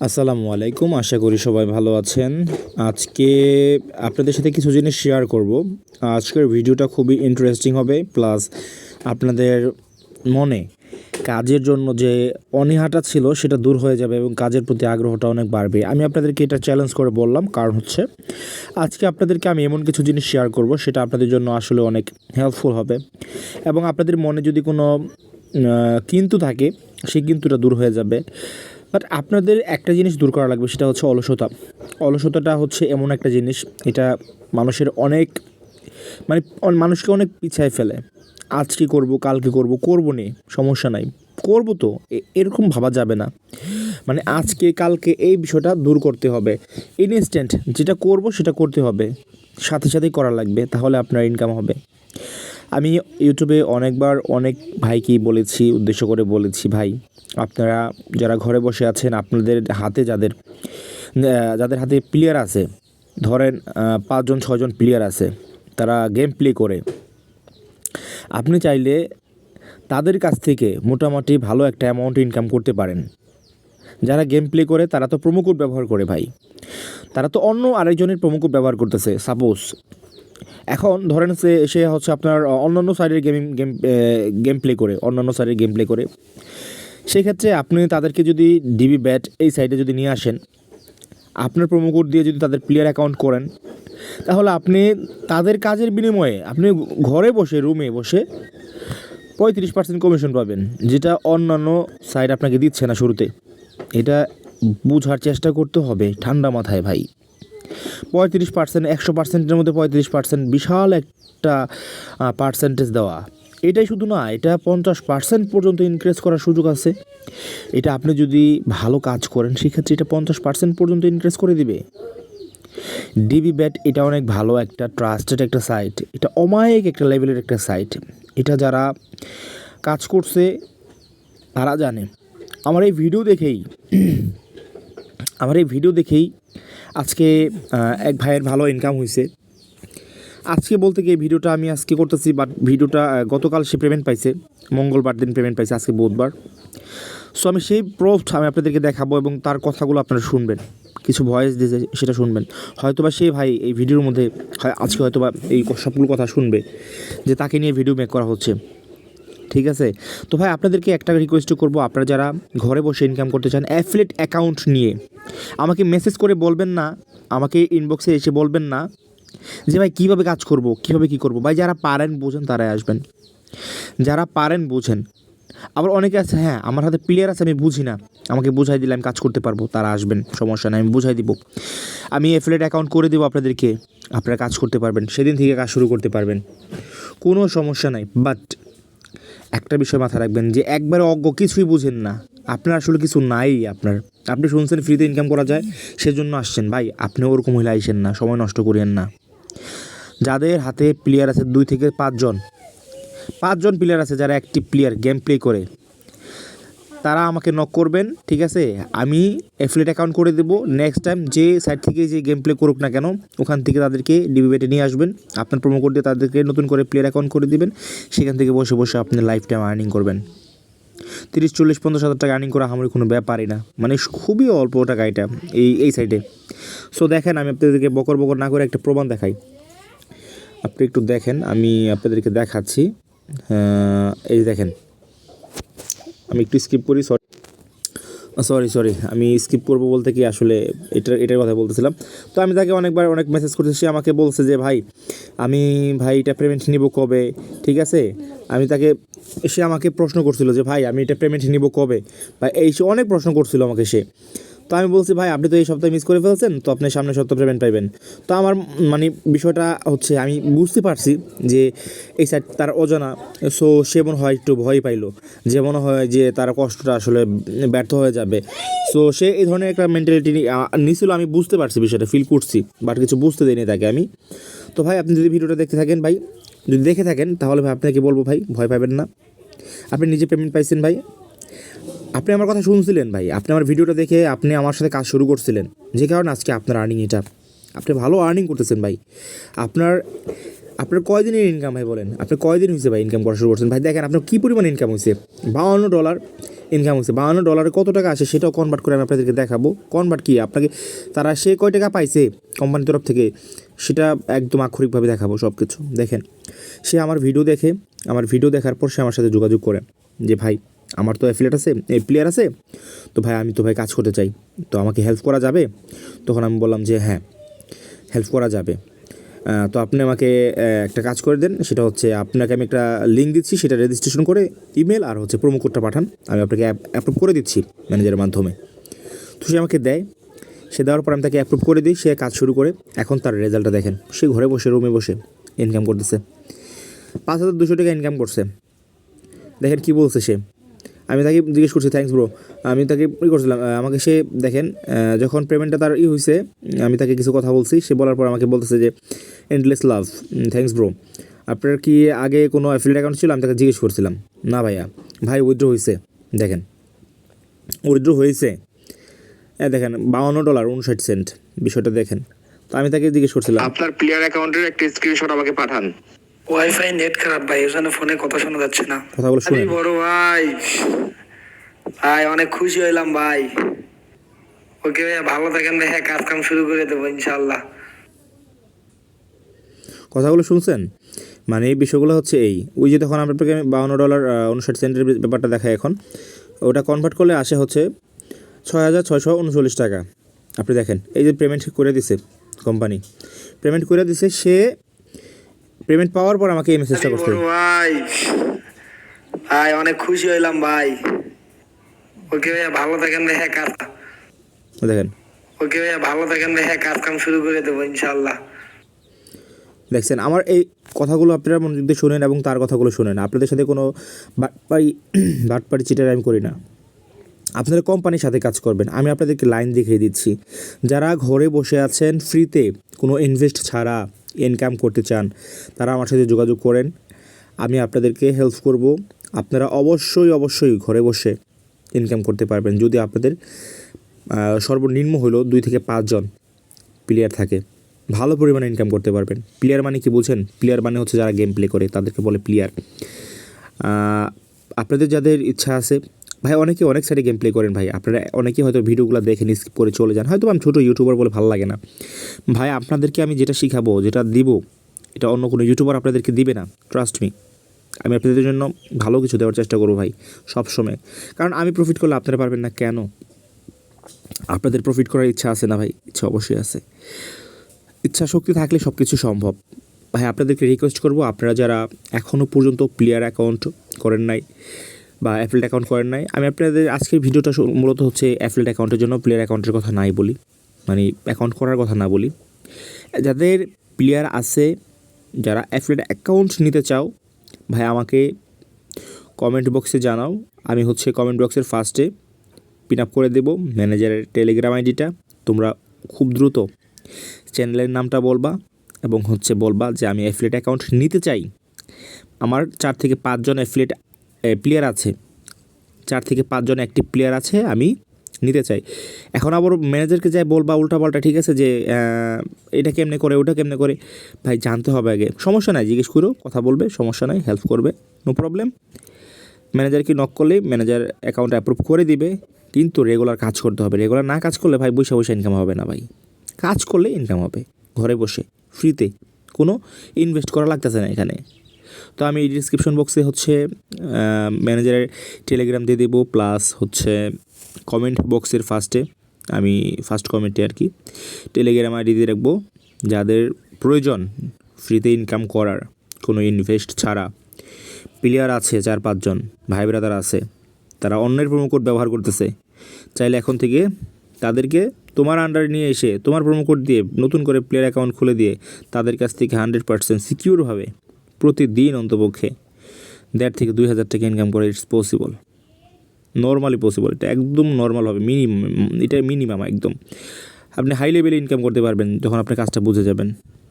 আসসালামু আলাইকুম, আশা করি সবাই ভালো আছেন। আজকে আপনাদের সাথে কিছু জিনিস শেয়ার করব। আজকের ভিডিওটা খুবই ইন্টারেস্টিং হবে, প্লাস আপনাদের মনে কাজের জন্য যে অনীহাটা ছিল সেটা দূর হয়ে যাবে এবং কাজের প্রতি আগ্রহটা অনেক বাড়বে। আমি আপনাদেরকে এটা চ্যালেঞ্জ করে বললাম, কারণ হচ্ছে আজকে আপনাদেরকে আমি এমন কিছু জিনিস শেয়ার করব সেটা আপনাদের জন্য আসলে অনেক হেল্পফুল হবে এবং আপনাদের মনে যদি কোনো কিন্তু থাকে সেই কিন্তুটা দূর হয়ে যাবে। বাট আপনাদের একটা জিনিস দূর করা লাগবে, সেটা হচ্ছে অলসতা। অলসতাটা হচ্ছে এমন একটা জিনিস, এটা মানুষের অনেক মানে মানুষকে অনেক পিছায় ফেলে। আজ কী করবো, কাল কী করবো, করবো নি, সমস্যা নাই, করবো তো, এরকম ভাবা যাবে না। মানে আজকে কালকে এই বিষয়টা দূর করতে হবে। ইনস্ট্যান্ট যেটা করব সেটা করতে হবে, সাথে সাথেই করা লাগবে, তাহলে আপনার ইনকাম হবে। আমি ইউটিউবে অনেকবার অনেক ভাইকেই বলেছি, উদ্দেশ্য করে বলেছি, ভাই আপনারা যারা ঘরে বসে আছেন, আপনাদের হাতে যাদের যাদের হাতে প্লেয়ার আছে, ধরেন 5জন 6জন প্লেয়ার আছে, তারা গেম প্লে করে, আপনি চাইলে তাদের কাছ থেকে মোটামুটি ভালো একটা অ্যামাউন্ট ইনকাম করতে পারেন। যারা গেম প্লে করে তারা তো প্রোমো কোড ব্যবহার করে ভাই, তারা তো অন্য আরেকজনের প্রোমো কোড ব্যবহার করতেছে। সাপোজ এখন ধরেন সে হচ্ছে আপনার অন্যান্য সাইডের গেম প্লে করে, অন্যান্য সাইডের গেম প্লে করে, সেই ক্ষেত্রে আপনি তাদেরকে যদি ডিবি ব্যাট এই সাইডে যদি নিয়ে আসেন, আপনার প্রোমো কোড দিয়ে যদি তাদের প্লেয়ার অ্যাকাউন্ট করেন, তাহলে আপনি তাদের কাজের বিনিময়ে আপনি ঘরে বসে রুমে বসে 35% কমিশন পাবেন, যেটা অন্যান্য সাইড আপনাকে দিচ্ছে না শুরুতে। এটা বোঝার চেষ্টা করতে হবে ঠান্ডা মাথায় ভাই। 35%, 100%-এর মধ্যে 35% বিশাল একটা পার্সেন্টেজ দেওয়া। এটাই শুধু না, এটা 50% পর্যন্ত ইনক্রিজ করার সুযোগ আছে। এটা আপনি যদি ভালো কাজ করেন সেক্ষেত্রে এটা 50% পর্যন্ত ইনক্রিজ করে দিবে। ডিবি ব্যাট এটা অনেক ভালো একটা ট্রাস্টেড একটা সাইট, এটা অমায়িক একটা লেভেলের একটা সাইট। এটা যারা কাজ করছে তারা জানে। আমার এই ভিডিও দেখেই আজকে এক ভাইয়ের ভালো ইনকাম হয়েছে। আজকে বলতে গিয়ে ভিডিওটা আমি আজকে করতেছি, বাট ভিডিওটা গতকাল সে পেমেন্ট পাইছে, মঙ্গলবার দিন পেমেন্ট পাইছে, আজকে বুধবার। সো আমি সেই প্রুফ আমি আপনাদেরকে দেখাবো এবং তার কথাগুলো আপনারা শুনবেন, কিছু ভয়েস দিয়েছে সেটা শুনবেন। হয়তোবা সেই ভাই এই ভিডিওর মধ্যে আজকে হয়তোবা এই সবগুলো কথা শুনবে যে তাকে নিয়ে ভিডিও মেক করা হচ্ছে, ঠিক আছে? তো ভাই আপনাদেরকে একটা রিকোয়েস্ট করবো, আপনারা যারা ঘরে বসে ইনকাম করতে চান অ্যাফিলিয়েট অ্যাকাউন্ট নিয়ে, আমাকে মেসেজ করে বলবেন না, আমাকে ইনবক্সে এসে বলবেন না যে ভাই কীভাবে কাজ করব, কীভাবে কী করব। ভাই যারা পারেন বোঝেন তারাই আসবেন, যারা পারেন বোঝেন। আবার অনেকে আছে, হ্যাঁ আমার হাতে প্লেয়ার আছে আমি বুঝি না, আমাকে বুঝাই দিলে আমি কাজ করতে পারবো, তারা আসবেন, সমস্যা নেই, আমি বুঝাই দিব। আমি অ্যাফিলিয়েট অ্যাকাউন্ট করে দেবো আপনাদেরকে, আপনারা কাজ করতে পারবেন, সেদিন থেকে কাজ শুরু করতে পারবেন, কোনো সমস্যা নাই। বাট একটা বিষয় মাথায় রাখবেন যে একবারে অজ্ঞ, কিছুই বুঝেন না, আপনার আসলে কিছু নাই। আপনি শুনছেন ফ্রিতে ইনকাম করা যায় সেজন্য আসছেন, ভাই আপনি ওরকম হলে আইসেন না, সময় নষ্ট করিয়েন না। যাদের হাতে প্লেয়ার আছে 2 থেকে 5জন প্লেয়ার আছে, যারা অ্যাক্টিভ প্লেয়ার গেম প্লে করে, তারা আমাকে নক করবেন, ঠিক আছে? আমি অ্যাফিলিয়েট অ্যাকাউন্ট করে দেবো। নেক্সট টাইম যে সাইট থেকে যে গেম প্লে করুক না কেন, ওখান থেকে তাদেরকে ডিবি বেটে নিয়ে আসবেন, আপনার প্রোমো কোড দিয়ে তাদেরকে নতুন করে প্লেয়ার অ্যাকাউন্ট করে দিবেন, সেখান থেকে বসে বসে আপনি লাইফ টাইম আর্নিং করবেন। 30, 40, 50 হাজার টাকা আর্নিং করা আমার কোনো ব্যাপারই না, মানে খুবই অল্প টাকা এটা এই সাইডে। সো দেখেন, আমি আপনাদেরকে বকর না করে একটা প্রমাণ দেখাই, আপনি একটু দেখেন, আমি আপনাদেরকে দেখাচ্ছি। এই দেখেন, আমি একটু স্কিপ করি, সরি আমি স্কিপ করবো বলতে কি আসলে এটার কথা বলতেছিলাম। তো আমি তাকে অনেক মেসেজ করতেছি, সে আমাকে বলছে যে ভাই এটা পেমেন্ট নিব কবে, ঠিক আছে? সে আমাকে প্রশ্ন করছিল যে ভাই আমি এটা পেমেন্ট নিব কবে, বা সে অনেক প্রশ্ন করছিল আমাকে সে। তো আমি বলছি ভাই আপনি তো এই সপ্তাহে মিস করে ফেলছেন, তো আপনি সামনের সপ্তাহে পেমেন্ট পাইবেন। তো আমার মানে বিষয়টা হচ্ছে আমি বুঝতে পারছি যে এই সাইড তার অজানা। সো সে মনে হয় একটু ভয় পাইলো, যে মনে হয় যে তার কষ্টটা আসলে ব্যর্থ হয়ে যাবে। সো সে এই ধরনের একটা মেন্টালিটি নিয়েছিল, আমি বুঝতে পারছি, বিষয়টা ফিল করছি, বাট কিছু বুঝতে দিইনি তাকে আমি। তো ভাই আপনি যদি ভিডিওটা দেখতে থাকেন, ভাই যদি দেখে থাকেন, তাহলে ভাই আপনাকে বলবো ভাই ভয় পাবেন না, আপনি নিজে পেমেন্ট পাইছেন ভাই, আপনি আমার কথা শুনছিলেন ভাই, আপনি আমার ভিডিওটা দেখে আপনি আমার সাথে কাজ শুরু করছিলেন, যে কারণে আজকে আপনার আর্নিং এটা, আপনি ভালো আর্নিং করতেছেন ভাই। আপনার কয়দিনের ইনকাম ভাই বলেন, আপনার কয়দিন হয়েছে ভাই ইনকাম করা শুরু করছেন? ভাই দেখেন আপনার কী পরিমাণ ইনকাম হয়েছে, $52 ইনকাম হয়েছে। $52 কত টাকা আসে সেটাও কনভার্ট করে আমি আপনাদেরকে দেখাবো। কনভার্ট কি আপনাকে তারা সে কয় টাকা পাইছে কোম্পানির তরফ থেকে সেটা একদম আক্ষরিকভাবে দেখাবো সব কিছু। দেখেন সে আমার ভিডিও দেখার পর সে আমার সাথে যোগাযোগ করে যে ভাই আমার তো অ্যাফিলিয়েট আছে, প্লেয়ার আছে, তো ভাই আমি তো ভাই কাজ করতে চাই, তো আমাকে হেল্প করা যাবে? তখন আমি বললাম যে হ্যাঁ হেল্প করা যাবে। তো আপনি আমাকে একটা কাজ করে দেন, সেটা হচ্ছে আপনাকে আমি একটা লিঙ্ক দিচ্ছি, সেটা রেজিস্ট্রেশন করে ইমেল আর হচ্ছে প্রোমো কোডটা পাঠান, আমি আপনাকে অ্যাপ্রুভ করে দিচ্ছি ম্যানেজারের মাধ্যমে। তো সে আমাকে দেয়, সে দেওয়ার পর আমি তাকে অ্যাপ্রুভ করে দিই, সে কাজ শুরু করে। এখন তার রেজাল্টটা দেখেন, সে ঘরে বসে রুমে বসে ইনকাম করতেছে, $5200 ইনকাম করছে। দেখেন কী বলছে সে, আমি তাকে জিজ্ঞেস করছি থ্যাঙ্কস ব্রো, আমি তাকে করছিলাম আমাকে সে দেখেন যখন পেমেন্টটা তার হয়েছে আমি তাকে কিছু কথা বলছি, সে বলার পর আমাকে বলতেছে যে এন্ডলেস লাভ, থ্যাঙ্কস ব্রো। আপনার কি আগে কোনো অ্যাফিলিয়েট অ্যাকাউন্ট ছিল? আমি তাকে জিজ্ঞেস করছিলাম, না ভাইয়া। ভাই উইথড্র হয়েছে, দেখেন উইথড্র হয়েছে, দেখেন $52.59, বিষয়টা দেখেন। তো আমি তাকে জিজ্ঞেস করছিলাম আপনার প্লেয়ার অ্যাকাউন্টের একটা স্ক্রিনশট আমাকে পাঠান। ওয়াইফাই নেট খারাপ ভাই, এর জন্য ফোনে কথা শোনা যাচ্ছে না। কথাগুলো শুনে বড় ভাই, ভাই অনেক খুশি হইলাম ভাই। ওকে ভাই, ভালো থাকেন ভাই, হ্যাঁ কাজ কাম শুরু করে দেবো ইনশাল্লাহ। কথাগুলো শুনছেন? মানে এই বিষয়গুলো হচ্ছে এই, ওই যে তখন আপনাকে আমি $52.59 ব্যাপারটা দেখায়, এখন ওটা কনভার্ট করলে আসে হচ্ছে $6,639 আপনি দেখেন এই যে পেমেন্ট করে দিছে কোম্পানি, পেমেন্ট করে দিছে, সে পেমেন্ট পাওয়ার পর আমাকে এই মেসেজটা করছে। বড় ভাই, ভাই অনেক খুশি হইলাম ভাই। ওকে ভাই, ভালো থাকেন ভাই, হ্যাঁ কাজ দেখেন ওকে ভাই, ভালো থাকেন ভাই, হ্যাঁ কাজ কাম শুরু করে দেবো ইনশাল্লাহ। দেখছেন আমার এই কথাগুলো আপনারা মনোযোগ দিয়ে শোনেন এবং তার কথাগুলো শোনেন। আপনাদের সাথে কোনো বাটপাড়ি চিটার আমি করি না, আপনারা কোম্পানির সাথে কাজ করবেন। আমি আপনাদেরকে লাইন দেখিয়ে দিচ্ছি, যারা ঘরে বসে আছেন ফ্রিতে কোনো ইনভেস্ট ছাড়া ইনকাম করতে চান তারা আমার সাথে যোগাযোগ করেন, আমি আপনাদেরকে হেল্প করব। আপনারা অবশ্যই ঘরে বসে ইনকাম করতে পারবেন যদি আপনাদের সর্বনিম্ন হলো 2 থেকে 5 জন প্লেয়ার থাকে, ভালো পরিমাণে ইনকাম করতে পারবেন। প্লেয়ার মানে কি বুঝেন? প্লেয়ার মানে হচ্ছে যারা গেম প্লে করে তাদেরকে বলে প্লেয়ার। আপনাদের যাদের ইচ্ছা আছে ভাই, অনেকে অনেক সাইডে গেম প্লে করেন ভাই, আপনারা অনেকেই হয়তো ভিডিওগুলো দেখেন স্কিপ করে চলে যান, হয়তো আমি ছোটো ইউটিউবার বলে ভালো লাগে না ভাই। আপনাদেরকে আমি যেটা শিখাবো, যেটা দিব, এটা অন্য কোনো ইউটিউবার আপনাদেরকে দিবে না, ট্রাস্ট মি। আমি আপনাদের জন্য ভালো কিছু দেওয়ার চেষ্টা করবো ভাই সবসময়, কারণ আমি প্রফিট করলে আপনারা পারবেন না কেন? আপনাদের প্রফিট করার ইচ্ছা আছে না ভাই? ইচ্ছা অবশ্যই আছে, ইচ্ছা শক্তি থাকলে সব কিছু সম্ভব ভাই। আপনাদেরকে রিকোয়েস্ট করব, আপনারা যারা এখনও পর্যন্ত প্লেয়ার অ্যাকাউন্ট করেন নাই বা অ্যাফিলিয়েট অ্যাকাউন্ট করেন নাই, আমি আপনাদের আজকের ভিডিওটা মূলত হচ্ছে অ্যাফিলিয়েট অ্যাকাউন্টের জন্য, প্লেয়ার অ্যাকাউন্টের কথা নাই বলি, মানে অ্যাকাউন্ট করার কথা না বলি। যাদের প্লেয়ার আছে, যারা অ্যাফিলিয়েট অ্যাকাউন্ট নিতে চাও ভাই, আমাকে কমেন্ট বক্সে জানাও, আমি হচ্ছে কমেন্ট বক্সের ফার্স্টে পিন আপ করে দেবো ম্যানেজারের টেলিগ্রাম আইডিটা। তোমরা খুব দ্রুত চ্যানেলের নামটা বলবা এবং হচ্ছে বলবা যে আমি অ্যাফিলিয়েট অ্যাকাউন্ট নিতে চাই, আমার 4 থেকে 5 জন অ্যাফিলিয়েট প্লেয়ার আছে, 4 থেকে 5 জন অ্যাক্টিভ প্লেয়ার আছে, আমি নিতে চাই। এখন আবার ম্যানেজারকে যাই বলবা উল্টাপাল্টা, ঠিক আছে, যে এটা কেমনে করে, ওটা কেমনে করে, ভাই জানতে হবে আগে। সমস্যা নাই, জিজ্ঞেস করো, কথা বলবে, সমস্যা নাই, হেল্প করবে, নো প্রবলেম। ম্যানেজারকে নক করলেই ম্যানেজার অ্যাকাউন্ট অ্যাপ্রুভ করে দিবে, কিন্তু রেগুলার কাজ করতে হবে। রেগুলার না কাজ করলে ভাই বসে ইনকাম হবে না ভাই, কাজ করলে ইনকাম হবে ঘরে বসে ফ্রিতে, কোনো ইনভেস্ট করা লাগতেছে না এখানে। তো আমি ডিসক্রিপশন বক্সে হচ্ছে ম্যানেজারের টেলিগ্রাম দিয়ে দেবো, প্লাস হচ্ছে কমেন্ট বক্সের ফার্স্টে, আমি ফার্স্ট কমেন্টে আর কি টেলিগ্রাম আইডি দিয়ে রাখবো। যাদের প্রয়োজন ফ্রিতে ইনকাম করার, কোনো ইনভেস্ট ছাড়া প্লেয়ার আছে 4-5 জন ভাই ব্রাদার আছে, তারা অন্যের প্রোমো কোড ব্যবহার করতেছে, চাইলে এখন থেকে তাদেরকে তোমার আন্ডারে নিয়ে এসে তোমার প্রোমো কোড দিয়ে নতুন করে প্লেয়ার অ্যাকাউন্ট খুলে দিয়ে তাদের কাছ থেকে 100% সিকিউরভাবে প্রতিদিন অন্তপক্ষে 1,500 থেকে 2,000 টাকা ইনকাম করা ইটস পসিবল, নর্মালি পসিবল। এটা একদম নর্মাল হবে, এটা মিনিমাম একদম। আপনি হাই লেভেলে ইনকাম করতে পারবেন যখন আপনি কাজটা বুঝে যাবেন।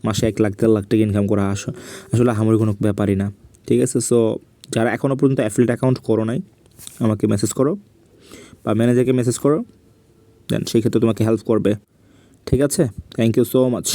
মাসে 1 লাখ 1.5 লাখ টাকা ইনকাম করা আসলে হামরি কোনো ব্যাপারই না, ঠিক আছে। সো যারা এখনও পর্যন্ত অ্যাফিলিয়েট অ্যাকাউন্ট করো নাই, আমাকে মেসেজ করো বা ম্যানেজারকে মেসেজ করো, দেন সেই ক্ষেত্রে তোমাকে হেল্প করবে, ঠিক আছে। Thank you so much.